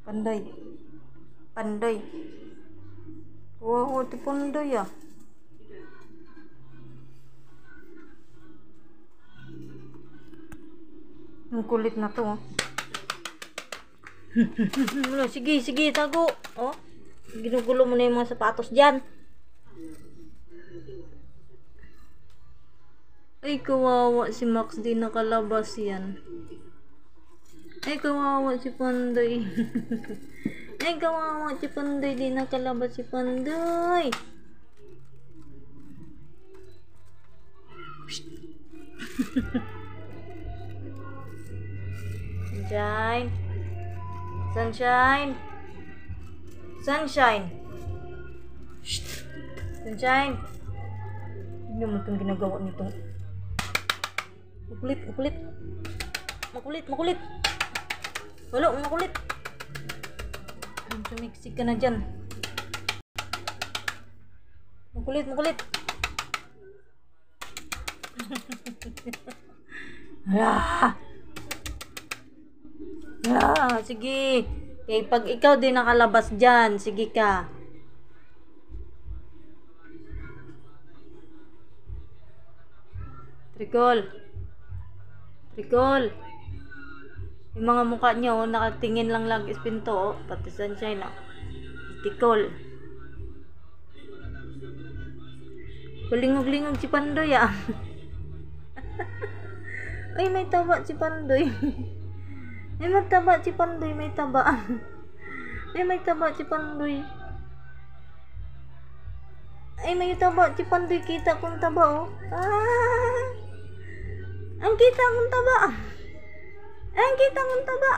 Panday. Panday. Wow, ito panday ah. Ang kulit na to. Sige, sige, tago. Oh, ginugulo mo na yung mga sapatos dyan. Ay, kawawa si Max, di nakalabas yan. Ay, kawawa si Panday. Ay, kawawa si Panday, di nakalabas si Panday. Sunshine. Sunshine. Sunshine. Shh. Sunshine. Hindi mo itong ginagawa nito. Makulit, makulit. Makulit, makulit. Wala, makulit. Sumiksik ka na dyan. Makulit, makulit. Ah! Ah, sige. Eh, pag ikaw din nakalabas dyan, sige ka. Tricol. Tricol. Yung mga mukha nyo, nakatingin lang lagi sa pinto, pati Sunshine, Tricol. Palingog-lingog si Pandoy, ah. Ay, may taba si Pandoy. Ay, may taba si Pandoy, may taba. Ay, may taba si Pandoy. Ay, may taba si Pandoy, kita kong taba, oh. Ah! Ang kita kong taba. Ang kita kong taba.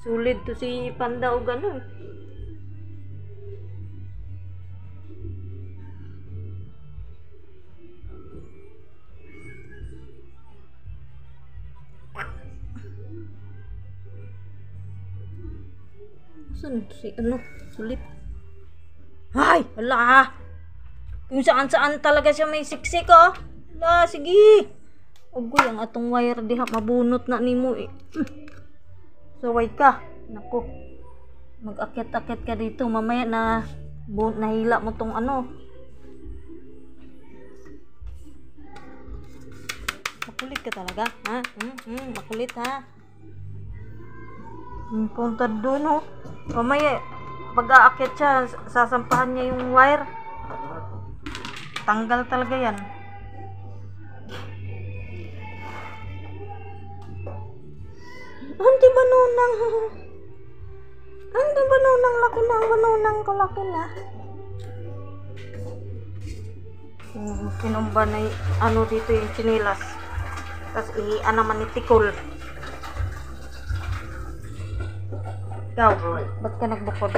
Sulit to si Panda o ganun. Saan si ano? Sulit. Ay! Hala! Kung saan-saan talaga siya may siksik, oh. Hala, sige. Ugoy, ang atong wire diha. Mabunot na ni mo, eh. Saway ka. Naku. Mag-akit-akit ka dito. Mamaya na nahila mo tong ano. Makulit ka talaga, ha? Makulit, ha? Punta doon, oh. Mamaya, pag-aakit siya, sasampahan niya yung wire. Tanggal talaga yan. Hindi ba nunang? Hindi ba nunang laki na? Banunang ko laki na. Kinumba na ano dito yung chinilas. Tapos ihian naman ni Tikol. Ikaw, ba't ka nagbukod?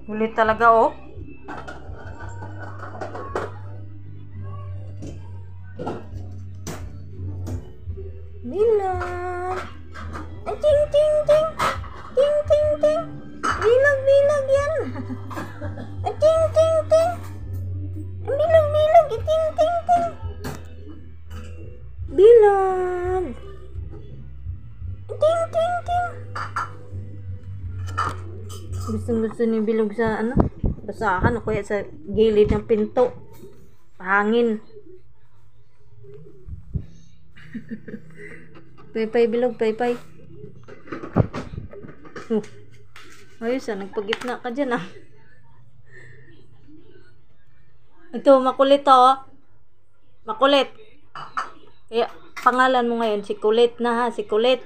Ulit talaga, oh. Bilag. Ay, ting, ting, ting. Ting, ting, ting. Bilag, bilag yan. Ay, ting, ting, ting. Bilag, bilag. Ting, ting, ting. Bilag. Ting, ting, ting. Gusto ni Bilog sa ano? Basahan o kaya sa gilid ng pinto. Pahangin. Paypay Bilog, paypay. Ayos, nagpagitna ka dyan, ah. Ito, makulit, oh. Makulit. Kaya pangalan mo ngayon si Kulit na, ha, si Kulit.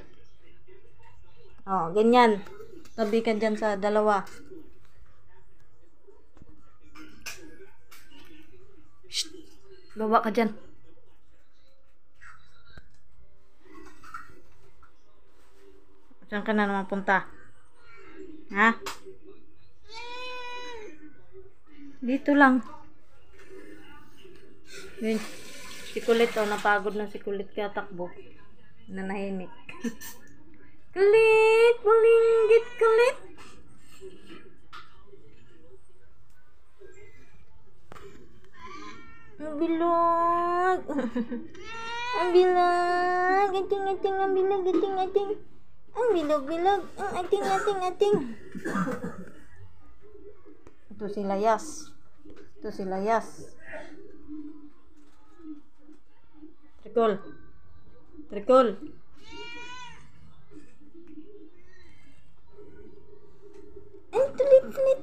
Oh, ganyan. Tabi ka dyan sa dalawa. Shh. Baba ka dyan. Saan ka na naman punta? Ha? Dito lang. Yun. Si Kulit, oh, napagod na si Kulit kaya takbo. Nanahimik. Kulit, malinggit Kulit. Bilog. bilog. Ang bilog. Ating, ang bilog. Ating. Ang bilog. Ang ating. Ito si Layas. Trikol. Ang tulit.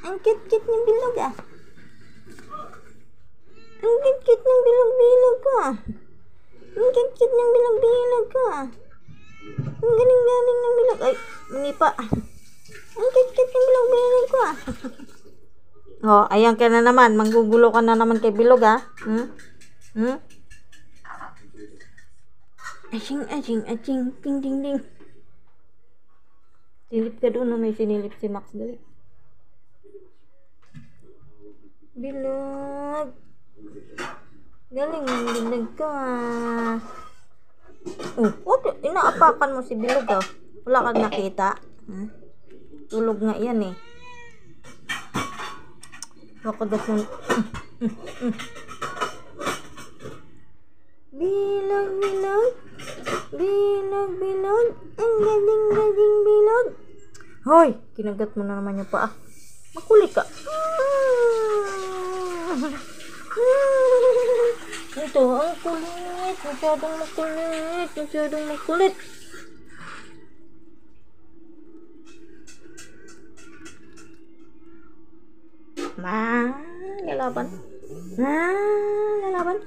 Ang cute ng bilog ah. Ang cute ng bilog ko ah. Ang cute ng bilog ko ah. Ang galing ng bilog. Ay, manipa. Ang cute ng bilog ko ah. Oh, ayan ka na naman. Manggugulo ka na naman kay bilog ah. Aching. Ding. Silip ka doon, may sinilip si Max dali. Bilog. Galing ng bilog ka. Inaapakan mo si bilog ah. Wala kang nakita. Tulog nga yan eh. Nakadas mo. Bilog. Ang galing bilog. Hoy, kinagat mo na naman yung paa. Makulit ka. Ito, ang kulit. Masyadong makulit. Lalaban. Lalaban.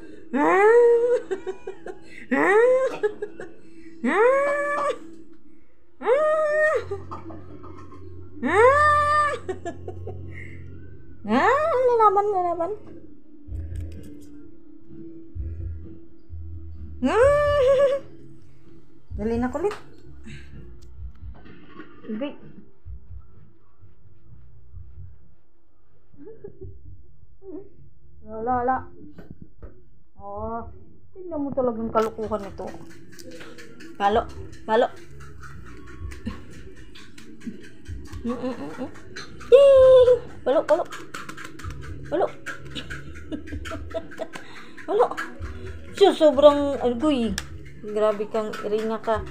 Dali na kulit. Ibig. Wala. Oh, tignan mo talagang kalukuhan nito. Kalo. Palo. Sobrang agoy. Grabe kang ringa ka.